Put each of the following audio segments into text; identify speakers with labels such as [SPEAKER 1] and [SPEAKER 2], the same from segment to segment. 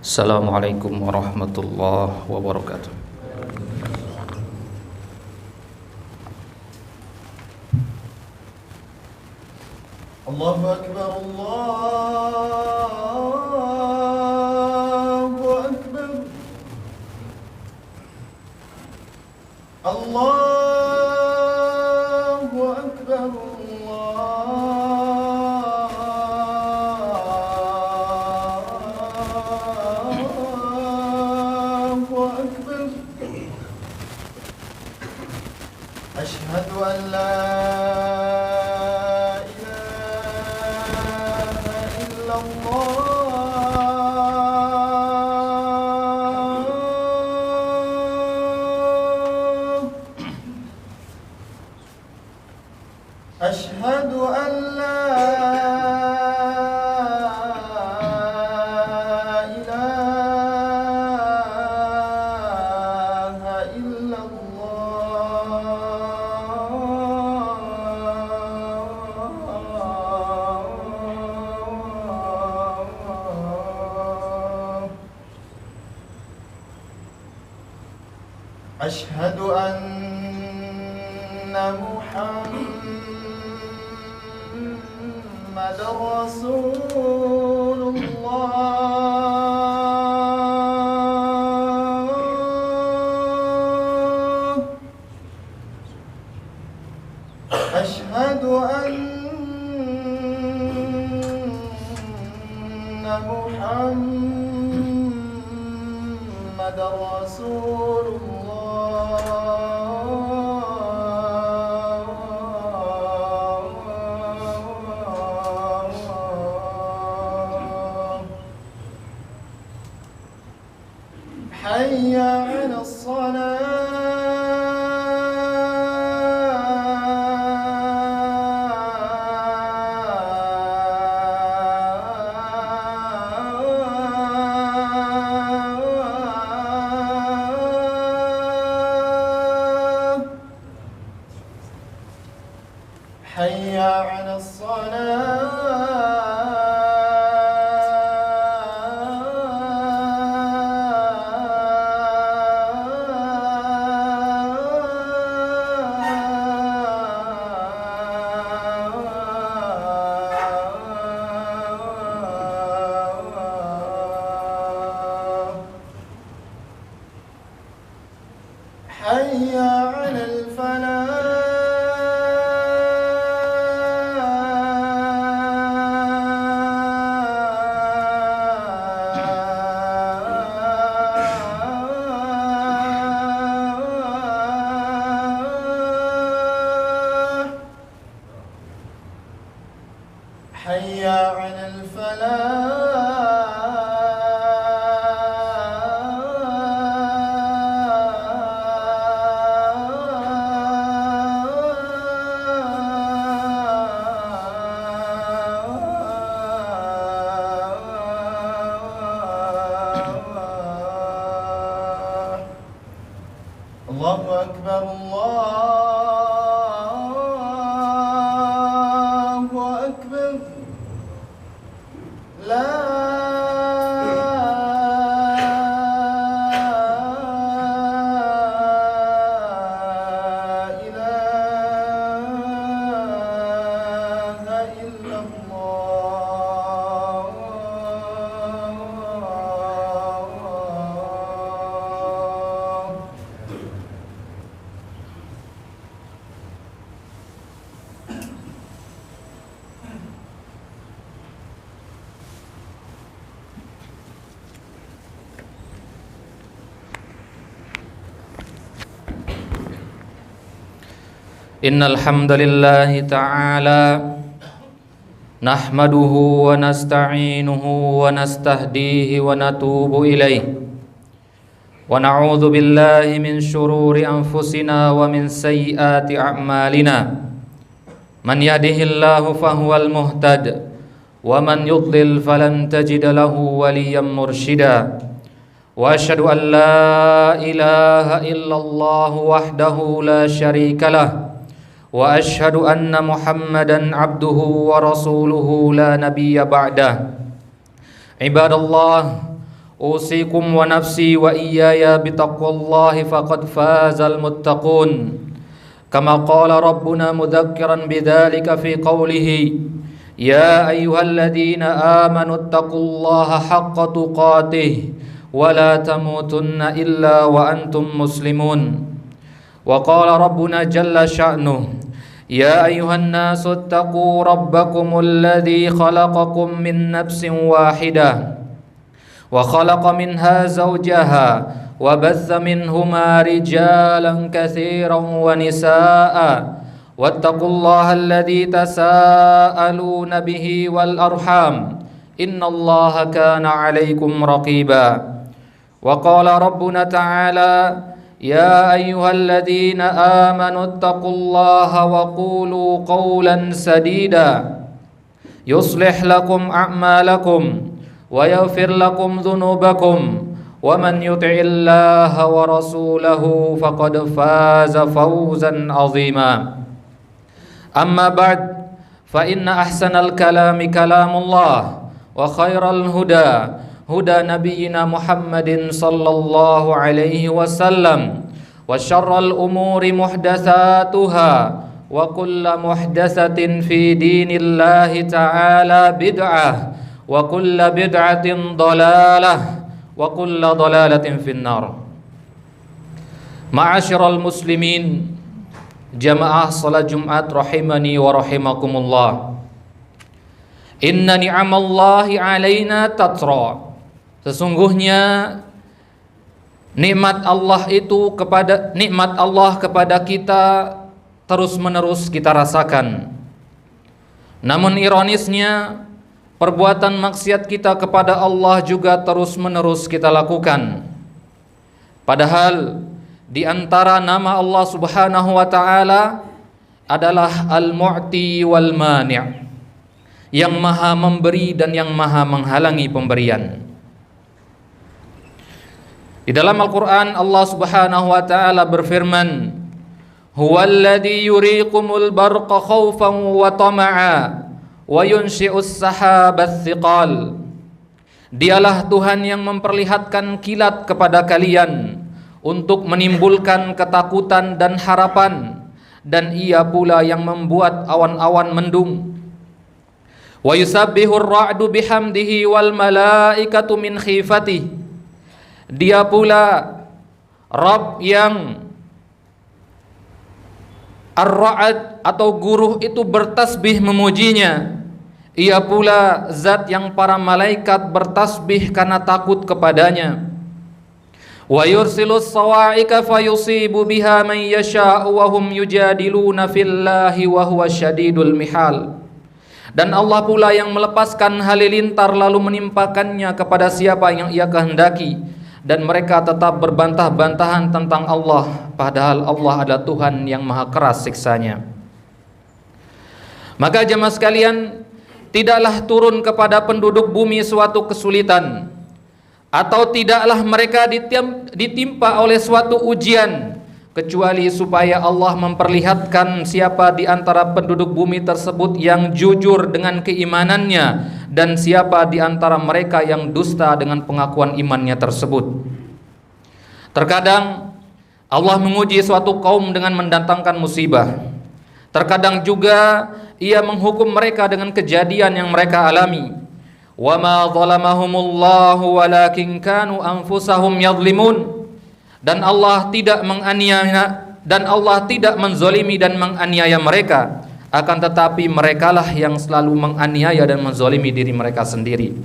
[SPEAKER 1] Assalamualaikum warahmatullahi wabarakatuh.
[SPEAKER 2] Allahu Akbar, Allahu Akbar, Allahu Akbar, Allahu Akbar. Asyhadu an la أشهد أن لا إله إلا الله. أشهد أن محمد رسول الله. أشهد أن محمد رسول الله. حي على الصلاة. حي على الصلاة. حي على الفلاح. حي على الفلاح. الله أكبر، الله أكبر. لا إله إلا الله.
[SPEAKER 1] Innal hamdalillah ta'ala nahmaduhu wa nasta'inuhu wa nastahdihi wa natubu ilaih wa na'udzu billahi min shururi anfusina wa min sayyiati a'malina. Man yahdihillahu fahuwal muhtad wa man yudlil falan tajida lahu waliyyan mursyida. Wa asyhadu an la ilaha illallah wahdahu la syarikalah wa asyhadu anna Muhammadan abduhu wa rasuluhu la nabiyya ba'dah. Ibadallah أوصيكم ونفسي وإياي بتقوى الله فقد فاز المتقون كما قال ربنا مذكرا بذلك في قوله يا أيها الذين آمنوا اتقوا الله حق تقاته ولا تموتن إلا وأنتم مسلمون وقال ربنا جل شأنه يا أيها الناس اتقوا ربكم الذي خلقكم من نفس واحدة وخلق منها زوجها وبث منهما رجالا كثيرا ونساء واتقوا الله الذي تساءلون به والأرحام إن الله كان عليكم رقيبا وقال ربنا تعالى يا أيها الذين آمنوا اتقوا الله وقولوا قولا سديدا يصلح لكم أعمالكم ويغفر لكم ذنوبكم ومن يطع الله ورسوله فقد فاز فوزا عظيما أما بعد فإن أحسن الكلام كلام الله وخير الهدى هدى نبينا محمد صلى الله عليه وسلم وشر الأمور محدثاتها وكل محدثة في دين الله تعالى بدعة وكل بدعة ضلالة وكل ضلالة في النار. معاشر المسلمين jamaah salat Jumat rahimani wa rahimakumullah. Inna ni'amallahi alaina tatra. Sesungguhnya nikmat Allah kepada kita terus-menerus kita rasakan. Namun ironisnya perbuatan maksiat kita kepada Allah juga terus-menerus kita lakukan. Padahal di antara nama Allah Subhanahu wa taala adalah Al-Mu'ti wal Mani', yang maha memberi dan yang maha menghalangi pemberian. Di dalam Al-Qur'an Allah Subhanahu wa taala berfirman, "Huwallazi yuriikumul barqa khaufan wa tama'a wa yunshi'us sahabats thiqal." Dialah Tuhan yang memperlihatkan kilat kepada kalian untuk menimbulkan ketakutan dan harapan, dan Ia pula yang membuat awan-awan mendung. Wa yusabbihur ra'du bihamdihi wal malaikatu min khifatihi. Dia pula Rabb yang Ar-Ra'd atau guruh itu bertasbih memujinya. Ia pula zat yang para malaikat bertasbih karena takut kepadanya. Wa yursilus sawa'ika fayusibu biha man yasha'u wa hum yujadiluna fillahi wa huwa syadidul mihal. Dan Allah pula yang melepaskan halilintar lalu menimpakannya kepada siapa yang Ia kehendaki, dan mereka tetap berbantah-bantahan tentang Allah, padahal Allah adalah Tuhan yang maha keras siksanya. Maka jemaah sekalian, tidaklah turun kepada penduduk bumi suatu kesulitan, atau tidaklah mereka ditimpa oleh suatu ujian, kecuali supaya Allah memperlihatkan siapa di antara penduduk bumi tersebut yang jujur dengan keimanannya, dan siapa di antara mereka yang dusta dengan pengakuan imannya tersebut. Terkadang Allah menguji suatu kaum dengan mendatangkan musibah. Terkadang juga Ia menghukum mereka dengan kejadian yang mereka alami. Wa ma zalamahumullahu walakin kanu anfusahum yadhlimun. Dan Allah tidak menganiaya, dan Allah tidak menzolimi dan menganiaya mereka, akan tetapi merekalah yang selalu menganiaya dan menzolimi diri mereka sendiri.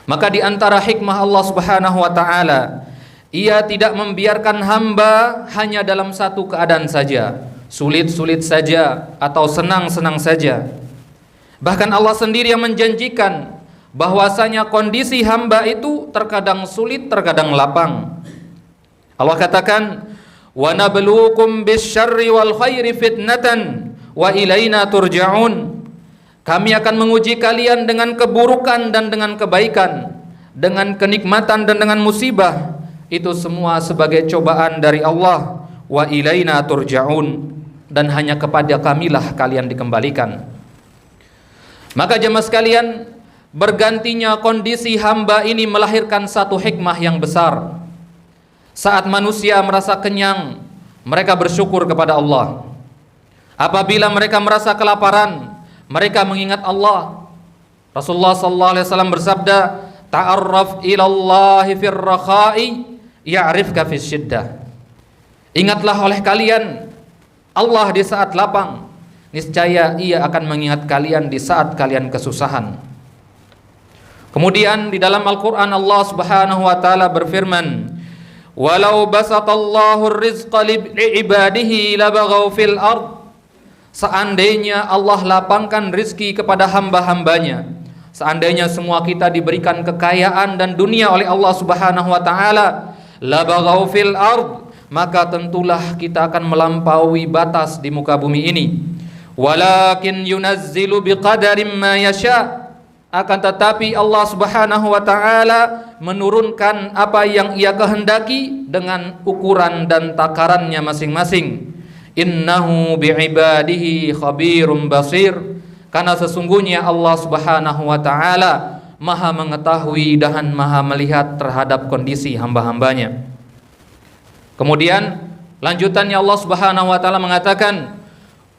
[SPEAKER 1] Maka di antara hikmah Allah Subhanahu wa taala, Ia tidak membiarkan hamba hanya dalam satu keadaan saja, sulit-sulit saja atau senang-senang saja. Bahkan Allah sendiri yang menjanjikan bahwasanya kondisi hamba itu terkadang sulit, terkadang lapang. Allah katakan, "Wa nabluukum bisyarri wal khairi fitnatan wa ilaina turja'un." Kami akan menguji kalian dengan keburukan dan dengan kebaikan, dengan kenikmatan dan dengan musibah. Itu semua sebagai cobaan dari Allah. Wa ilaina turja'un, dan hanya kepada Kamilah kalian dikembalikan. Maka jemaah sekalian, bergantinya kondisi hamba ini melahirkan satu hikmah yang besar. Saat manusia merasa kenyang, mereka bersyukur kepada Allah. Apabila mereka merasa kelaparan, mereka mengingat Allah. Rasulullah sallallahu alaihi wasallam bersabda, "Ta'arraf ilallahi fir rakha'i ya'rifka fis syiddah." Ingatlah oleh kalian Allah di saat lapang, niscaya Ia akan mengingat kalian di saat kalian kesusahan. Kemudian di dalam Al-Qur'an Allah Subhanahu wa taala berfirman, "Walau basatallahu ar-rizqa li'ibadihi labaghaw fil ard." Seandainya Allah lapangkan rizki kepada hamba-hambanya, seandainya semua kita diberikan kekayaan dan dunia oleh Allah Subhanahu wa taala, labaghaw fil ard, maka tentulah kita akan melampaui batas di muka bumi ini. Walakin yunazzilu biqadarin ma yasha, akan tetapi Allah Subhanahu wa taala menurunkan apa yang Ia kehendaki dengan ukuran dan takarannya masing-masing. Innahu bi'ibadihi khabirum basir, karena sesungguhnya Allah Subhanahu wa taala Maha mengetahui dan Maha melihat terhadap kondisi hamba-hambanya. Kemudian lanjutannya Allah Subhanahu wa taala mengatakan,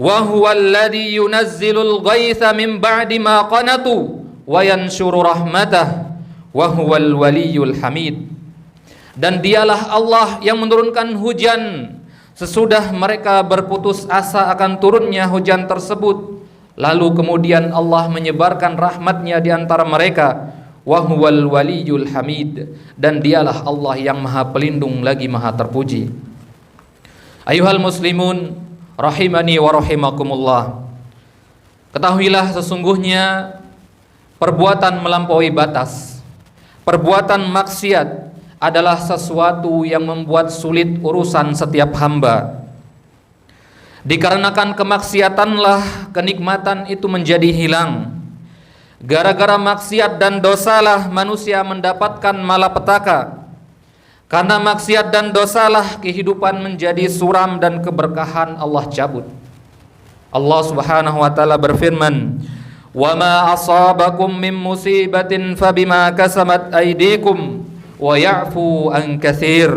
[SPEAKER 1] wa huwallazi yunazzilul ghaitsa min ba'di ma qanatu wa yanshuru rahmatah wa huwal waliyyul hamid. Dan dialah Allah yang menurunkan hujan sesudah mereka berputus asa akan turunnya hujan tersebut, lalu kemudian Allah menyebarkan rahmatnya di antara mereka. Wa huwal waliyyul hamid, dan dialah Allah yang Maha Pelindung lagi Maha Terpuji. Ayuhal muslimun rahimani wa rahimakumullah, ketahuilah sesungguhnya perbuatan melampaui batas, perbuatan maksiat adalah sesuatu yang membuat sulit urusan setiap hamba. Dikarenakan kemaksiatanlah kenikmatan itu menjadi hilang. Gara-gara maksiat dan dosalah manusia mendapatkan malapetaka. Karena maksiat dan dosalah kehidupan menjadi suram dan keberkahan Allah cabut. Allah Subhanahu wa taala berfirman, "Wa ma asabakum min musibatin fabima kasabat aydikum wa ya'fu an katsir."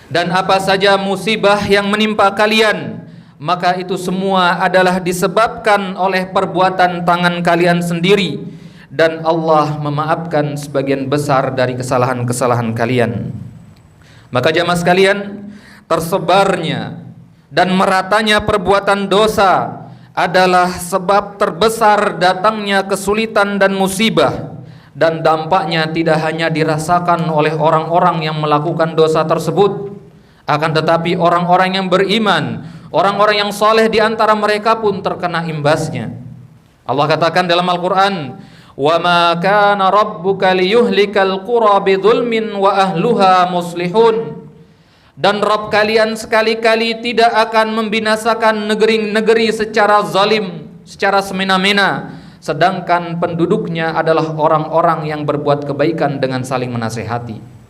[SPEAKER 1] Dan apa saja musibah yang menimpa kalian, maka itu semua adalah disebabkan oleh perbuatan tangan kalian sendiri, dan Allah memaafkan sebagian besar dari kesalahan-kesalahan kalian. Maka jamaah sekalian, tersebarnya dan meratanya perbuatan dosa adalah sebab terbesar datangnya kesulitan dan musibah, dan dampaknya tidak hanya dirasakan oleh orang-orang yang melakukan dosa tersebut, akan tetapi orang-orang yang beriman, orang-orang yang soleh di antara mereka pun terkena imbasnya. Allah katakan dalam Al-Quran, "Wa ma kana rabbuka liyuhlikal qura bidzulmin wa ahluha muslihun." Dan Rabb kalian sekali-kali tidak akan membinasakan negeri-negeri secara zalim, secara semena-mena, sedangkan penduduknya adalah orang-orang yang berbuat kebaikan dengan saling menasehati.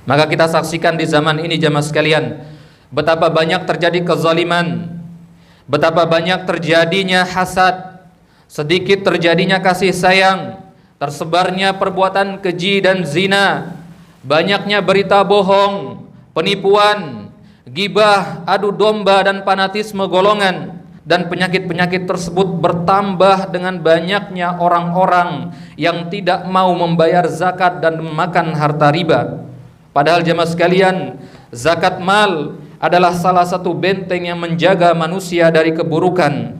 [SPEAKER 1] Maka kita saksikan di zaman ini jamaah sekalian, betapa banyak terjadi kezaliman, betapa banyak terjadinya hasad, sedikit terjadinya kasih sayang, tersebarnya perbuatan keji dan zina, banyaknya berita bohong, penipuan, gibah, adu domba dan fanatisme golongan. Dan penyakit-penyakit tersebut bertambah dengan banyaknya orang-orang yang tidak mau membayar zakat dan memakan harta riba. Padahal jemaah sekalian, zakat mal adalah salah satu benteng yang menjaga manusia dari keburukan.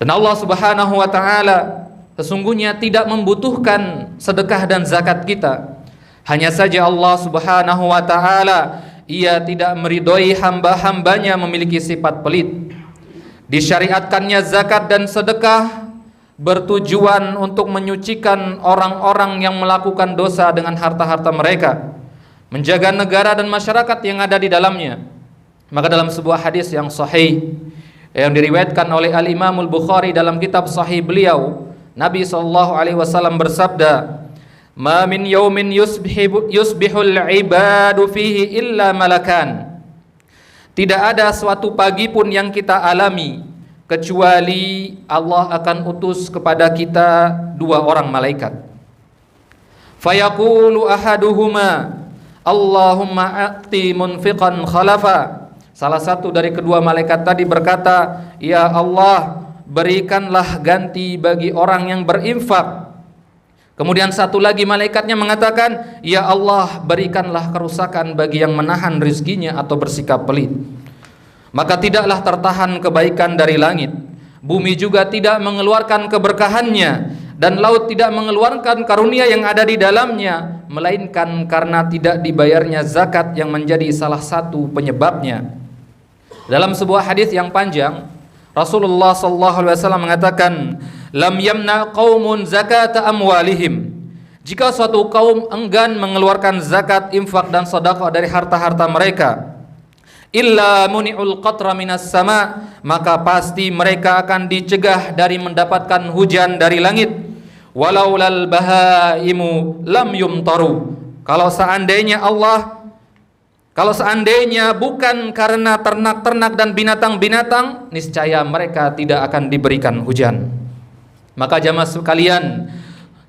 [SPEAKER 1] Dan Allah Subhanahu wa taala sesungguhnya tidak membutuhkan sedekah dan zakat kita. Hanya saja Allah Subhanahu wa taala Ia tidak meridhoi hamba-hambanya memiliki sifat pelit. Disyariatkannya zakat dan sedekah bertujuan untuk menyucikan orang-orang yang melakukan dosa dengan harta-harta mereka, menjaga negara dan masyarakat yang ada di dalamnya. Maka dalam sebuah hadis yang sahih yang diriwayatkan oleh Al-Imamul Bukhari dalam kitab sahih beliau, Nabi SAW bersabda, "Ma min yaumin yusbihul ibadu fihi illa malakan." Tidak ada suatu pagi pun yang kita alami kecuali Allah akan utus kepada kita 2 orang malaikat. Fayaqulu ahaduhuma Allahumma a'ti munfiqan khalafa. Salah satu dari kedua malaikat tadi berkata, ya Allah, berikanlah ganti bagi orang yang berinfak. Kemudian satu lagi malaikatnya mengatakan, ya Allah, berikanlah kerusakan bagi yang menahan rizkinya atau bersikap pelit. Maka tidaklah tertahan kebaikan dari langit, bumi juga tidak mengeluarkan keberkahannya, dan laut tidak mengeluarkan karunia yang ada di dalamnya, melainkan karena tidak dibayarnya zakat yang menjadi salah satu penyebabnya. Dalam sebuah hadis yang panjang, Rasulullah SAW mengatakan, lam yamna qaumun zakata amwalihim. Jika suatu kaum enggan mengeluarkan zakat, infak dan sedekah dari harta-harta mereka, illa muni'ul qatra minas sama, maka pasti mereka akan dicegah dari mendapatkan hujan dari langit. Walaulal bahaimu lam yumtaru. Kalau seandainya bukan karena ternak-ternak dan binatang-binatang, niscaya mereka tidak akan diberikan hujan. Maka jamaah sekalian,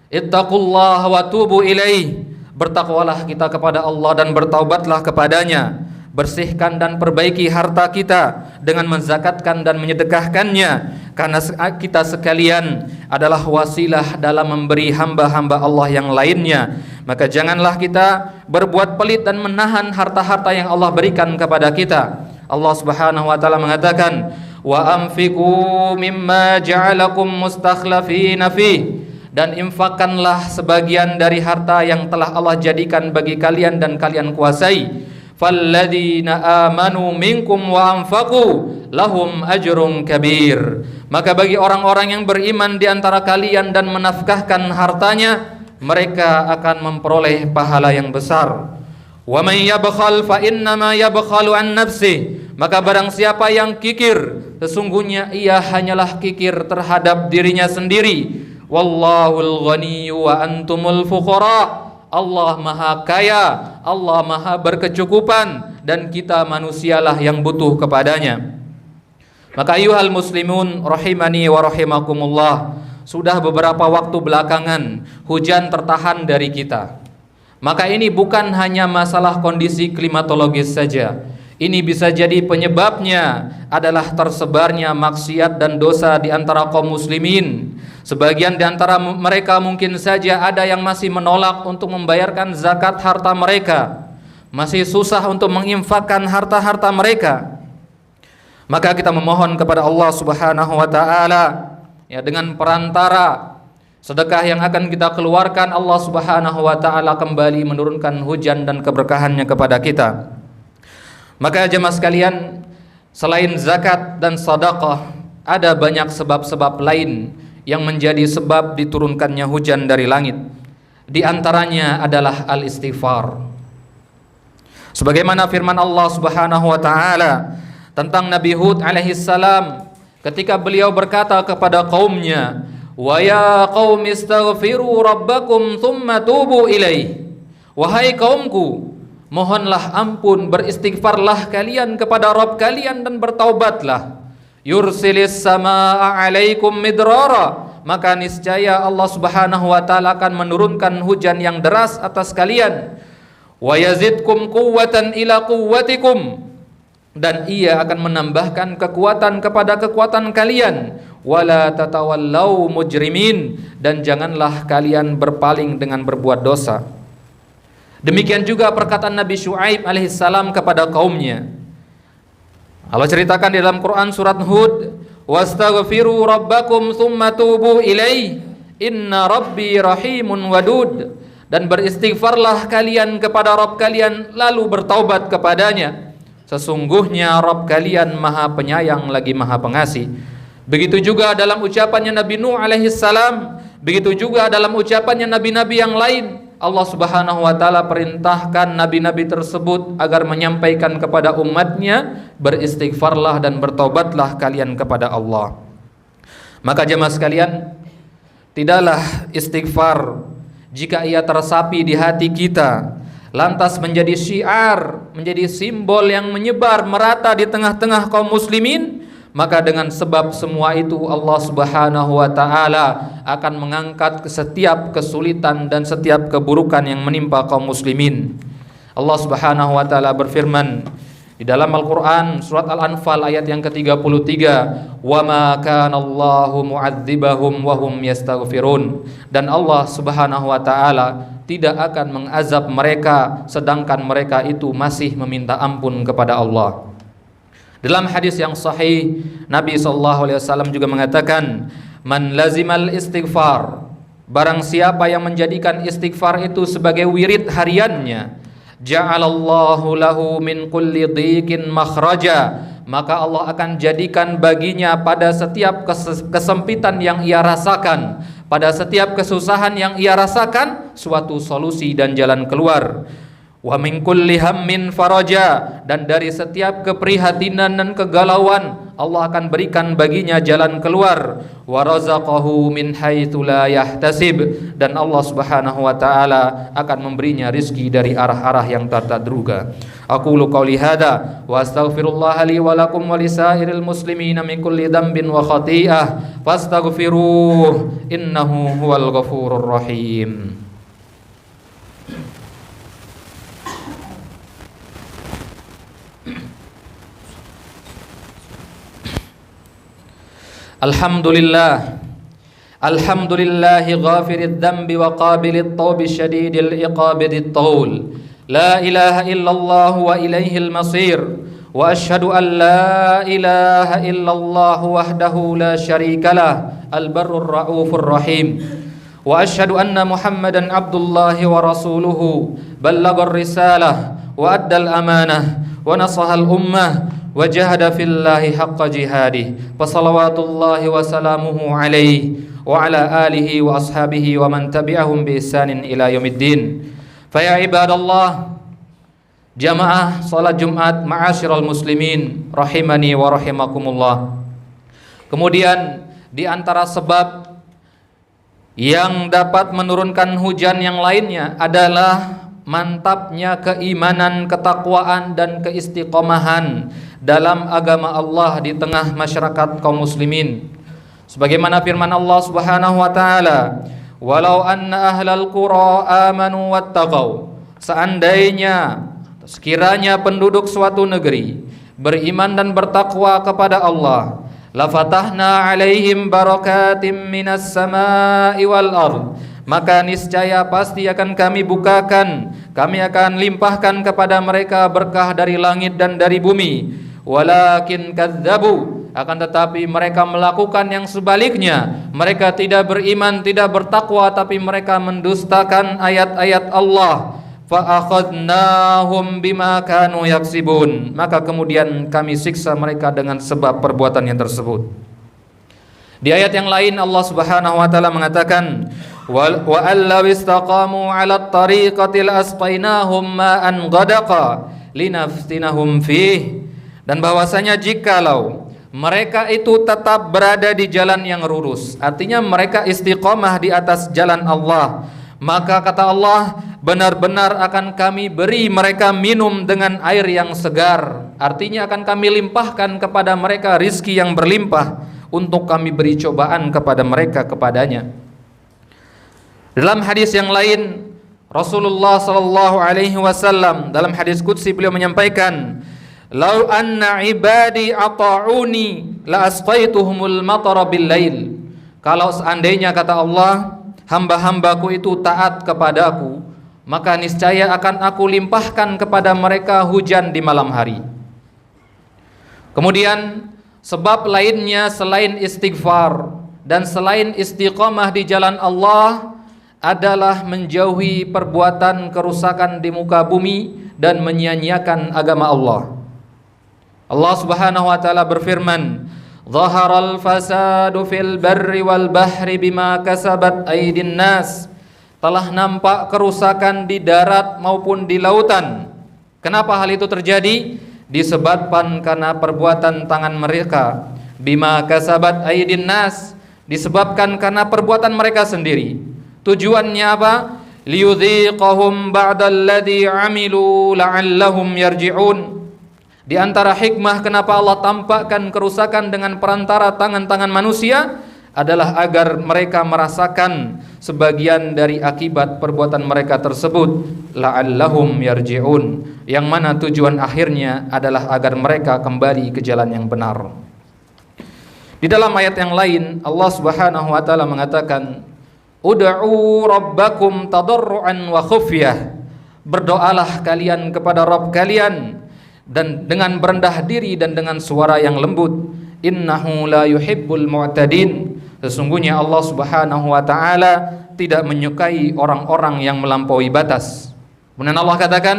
[SPEAKER 1] ittaqullaha wa tubu ilaih. Bertakwalah kita kepada Allah dan bertaubatlah kepadanya. Bersihkan dan perbaiki harta kita dengan menzakatkan dan menyedekahkannya, karena kita sekalian adalah wasilah dalam memberi hamba-hamba Allah yang lainnya. Maka janganlah kita berbuat pelit dan menahan harta-harta yang Allah berikan kepada kita. Allah Subhanahu wa taala mengatakan, wa anfiqu mimma ja'alakum mustakhlafina fi, dan infakkanlah sebagian dari harta yang telah Allah jadikan bagi kalian dan kalian kuasai. Falladzina amanu minkum wa anfaqu lahum ajrun kabir. Maka bagi orang-orang yang beriman di antara kalian dan menafkahkan hartanya, mereka akan memperoleh pahala yang besar. Wa may yabkhal fa innama yabkhalu an nafsihi. Maka barang siapa yang kikir, sesungguhnya ia hanyalah kikir terhadap dirinya sendiri. Wallahul ghaniyyu wa antumul fuqara. Allah maha kaya, Allah maha berkecukupan, dan kita manusialah yang butuh kepadanya. Maka ayuhal muslimun rahimani wa rahimakumullah, sudah beberapa waktu belakangan hujan tertahan dari kita. Maka ini bukan hanya masalah kondisi klimatologis saja. Ini bisa jadi penyebabnya adalah tersebarnya maksiat dan dosa di antara kaum muslimin. Sebagian di antara mereka mungkin saja ada yang masih menolak untuk membayarkan zakat harta mereka, masih susah untuk menginfakkan harta-harta mereka. Maka kita memohon kepada Allah Subhanahu wa taala, ya, dengan perantara sedekah yang akan kita keluarkan, Allah Subhanahu wa taala kembali menurunkan hujan dan keberkahannya kepada kita. Maka jemaah sekalian, selain zakat dan sedekah, ada banyak sebab-sebab lain yang menjadi sebab diturunkannya hujan dari langit. Di antaranya adalah al-istighfar. Sebagaimana firman Allah Subhanahu wa taala tentang Nabi Hud alaihi salam ketika beliau berkata kepada kaumnya, "Wa ya qaumi istaghfiru rabbakum tsumma tubu ilaih." Wahai kaumku, mohonlah ampun, beristighfarlah kalian kepada Rabb kalian dan bertaubatlah. Yursilis samaa alaikum midrara, maka niscaya Allah Subhanahu wa taala akan menurunkan hujan yang deras atas kalian. Wa yazidkum quwwatan ila quwwatikum, dan ia akan menambahkan kekuatan kepada kekuatan kalian. Wala tatawallau mujrimin, dan janganlah kalian berpaling dengan berbuat dosa. Demikian juga perkataan Nabi Syuaib alaihissalam kepada kaumnya. Allah ceritakan di dalam Quran surat Hud, wastaghfiru rabbakum tsumma tubu ilaih inna rabbi rahimun wadud, dan beristighfarlah kalian kepada Rabb kalian lalu bertaubat kepadanya, sesungguhnya Rabb kalian maha penyayang lagi maha pengasih. Begitu juga dalam ucapannya Nabi Nuh alaihissalam, begitu juga dalam ucapannya nabi-nabi yang lain. Allah Subhanahu wa taala perintahkan nabi-nabi tersebut agar menyampaikan kepada umatnya, beristighfarlah dan bertobatlah kalian kepada Allah. Maka jemaah sekalian, tidaklah istighfar jika ia tersapi di hati kita, lantas menjadi syiar, menjadi simbol yang menyebar merata di tengah-tengah kaum muslimin, maka dengan sebab semua itu Allah Subhanahu wa taala akan mengangkat setiap kesulitan dan setiap keburukan yang menimpa kaum muslimin. Allah Subhanahu wa taala berfirman di dalam Al-Qur'an surat Al-Anfal ayat yang ke-33, "Wa ma kana Allahu mu'adzibahum wa hum yastaghfirun." Dan Allah Subhanahu wa taala tidak akan mengazab mereka sedangkan mereka itu masih meminta ampun kepada Allah. Dalam hadis yang sahih, Nabi SAW juga mengatakan, "Man lazimal istighfar." Barang siapa yang menjadikan istighfar itu sebagai wirid hariannya, ja'alallahu lahu min kulli dhiqin makhraja, maka Allah akan jadikan baginya pada setiap kesempitan yang ia rasakan, pada setiap kesusahan yang ia rasakan, suatu solusi dan jalan keluar. Wa min kulli hammin faraja, dan dari setiap keprihatinan dan kegalauan Allah akan berikan baginya jalan keluar. Wa razaqahu min haitsu la yahtasib, dan Allah Subhanahu wa taala akan memberinya rizki dari arah-arah yang tak terduga. Aqulu qouli hadza wa astaghfirullah li wa lakum wa lisairil muslimina min kulli dhanbin wa khati'ah fastaghfiruh innahu huwal ghafurur rahim. Alhamdulillah, alhamdulillahi ghafirid dhanbi wa qabilit tawbi syadidil iqabidit taul. La ilaha illallah wa ilaihil masir. Wa ashhadu an la ilaha illallah wahdahu la syarikalah, al-barrur raufur rahim. Wa ashhadu anna Muhammadan abdullahi wa rasuluhu, ballagar risalah wa addal amanah wa nasahal ummah wa jahada fillahi haqqa jihadih. Fa salawatullahi wa salamuhu alaihi wa ala alihi wa ashabihi wa man tabi'ahum bi ihsanin ila yaumiddin. Fa ya ibadallah, jamaah salat Jumat ma'asyiral muslimin rahimani wa rahimakumullah. Kemudian di antara sebab yang dapat menurunkan hujan yang lainnya adalah mantapnya keimanan, ketakwaan dan keistiqomahan dalam agama Allah di tengah masyarakat kaum muslimin. Sebagaimana firman Allah Subhanahu wa taala, "Walau anna ahlal qura amanu wattaqau." Seandainya, sekiranya penduduk suatu negeri beriman dan bertakwa kepada Allah, la fatahna alaihim barakatim minas samai wal ard, maka niscaya pasti akan kami bukakan, kami akan limpahkan kepada mereka berkah dari langit dan dari bumi. Walakin kadzabu, akan tetapi mereka melakukan yang sebaliknya. Mereka tidak beriman, tidak bertakwa, tapi mereka mendustakan ayat-ayat Allah. Fa akhadnahum bima kanu yaksibun, maka kemudian kami siksa mereka dengan sebab perbuatannya tersebut. Di ayat yang lain Allah Subhanahu wa taala mengatakan, wa allaw istaqamu 'ala at-tariqatil asqainahum ma'an ghadaqa linaftinahum fih. Dan bahwasanya jikalau mereka itu tetap berada di jalan yang lurus, artinya mereka istiqomah di atas jalan Allah, maka kata Allah, benar-benar akan kami beri mereka minum dengan air yang segar. Artinya akan kami limpahkan kepada mereka rizki yang berlimpah untuk kami beri cobaan kepada mereka kepadanya. Dalam hadis yang lain, Rasulullah sallallahu alaihi wasallam dalam hadis qudsi beliau menyampaikan, "Lau anna ibadi ata'uni la asqaituhumul matara bil lail." Kalau seandainya kata Allah, hamba-hambaku itu taat kepadaku, maka niscaya akan aku limpahkan kepada mereka hujan di malam hari. Kemudian sebab lainnya selain istighfar dan selain istiqamah di jalan Allah adalah menjauhi perbuatan kerusakan di muka bumi dan menyia-nyiakan agama Allah. Allah Subhanahu wa taala berfirman, "Dhaharal fasadu fil barri wal bahri bima kasabat aydin nas." Telah nampak kerusakan di darat maupun di lautan. Kenapa hal itu terjadi? Disebabkan karena perbuatan tangan mereka. Bima kasabat aydin nas, disebabkan karena perbuatan mereka sendiri. Tujuannya apa? Liyudhiqahum ba'dalladzi 'amilu la'allahum yarji'un, Di antara hikmah kenapa Allah tampakkan kerusakan dengan perantara tangan-tangan manusia adalah agar mereka merasakan sebagian dari akibat perbuatan mereka tersebut, la'allahum yarji'un, yang mana tujuan akhirnya adalah agar mereka kembali ke jalan yang benar. Di dalam ayat yang lain Allah Subhanahu wa taala mengatakan, ud'u rabbakum tadarruan wa khufyah, berdoalah kalian kepada Rabb kalian dan dengan berendah diri dan dengan suara yang lembut. Innahu la yuhibbul mu'tadin, sesungguhnya Allah Subhanahu wa taala tidak menyukai orang-orang yang melampaui batas. Kemudian Allah katakan,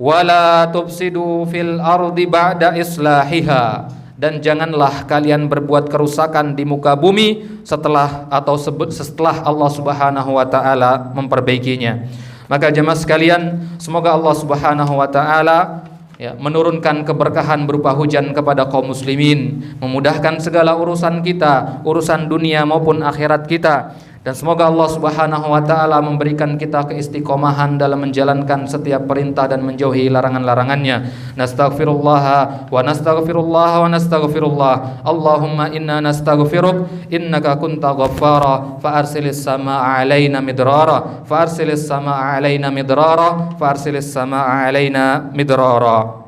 [SPEAKER 1] wala tufsidu fil ardi ba'da islahiha, dan janganlah kalian berbuat kerusakan di muka bumi setelah Allah Subhanahu wa taala memperbaikinya. Maka jemaah sekalian, semoga Allah Subhanahu wa taala menurunkan keberkahan berupa hujan kepada kaum muslimin, memudahkan segala urusan kita, urusan dunia maupun akhirat kita, dan semoga Allah Subhanahu wa taala memberikan kita keistiqomahan dalam menjalankan setiap perintah dan menjauhi larangan-larangannya. Nastaghfirullah wa nastaghfirullah wa nastaghfirullah. Allahumma inna nastaghfiruk innaka kunta ghaffara fa arsilis samaa'a 'alaina midrara fa arsilis samaa'a 'alaina midrara fa arsilis samaa'a 'alaina midrara.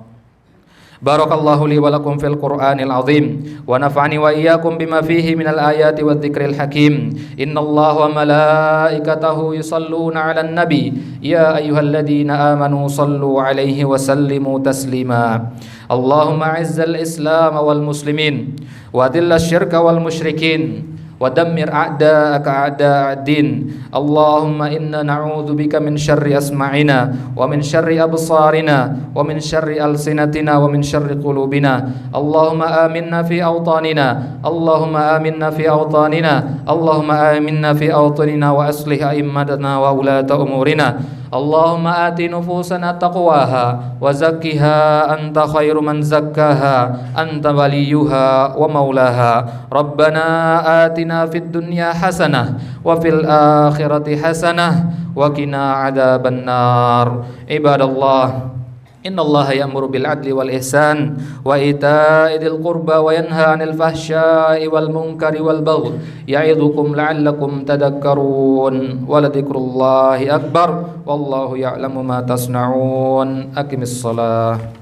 [SPEAKER 1] Barakallahu li wa lakum fil Qur'anil azim wa nafa'ani wa iyyakum bima fihi minal ayati wadh-dhikril hakim. Innallaha wa malaikatahu yusalluna 'alan nabi ya ayyuhalladzina amanu sallu 'alaihi wa sallimu taslima. Allahumma 'izzal islam wal muslimin wa dhillash syirka wal musyrikin wa dammir a'da'aka a'da'ad-din. Allahumma inna na'udzu bika min syarri asma'ina wa min syarri absarina wa min syarri alsinatina wa min syarri qulubina. Allahumma aminna fi awtanina, Allahumma aminna fi awtanina, Allahumma aminna fi awtanina wa aslih a'immatana wa ulata umurina. Allahumma ati nufusana taqwaha wa zakkiha anta khairu man zakkaha anta waliyuha wa maulaha. Rabbana atina fid dunya hasanah wa fil akhirati hasanah wa qina adzaban nar. Ibadallah, innallaha ya'muru bil adli wal ihsan wa ita'i dzil qurba wa yanha 'anil fahsya'i wal munkari wal baghi ya'idzukum la'allakum tadhakkarun. Wa ladzikrullahi akbar wallahu ya'lamu ma tasna'un. Aqimis shalah.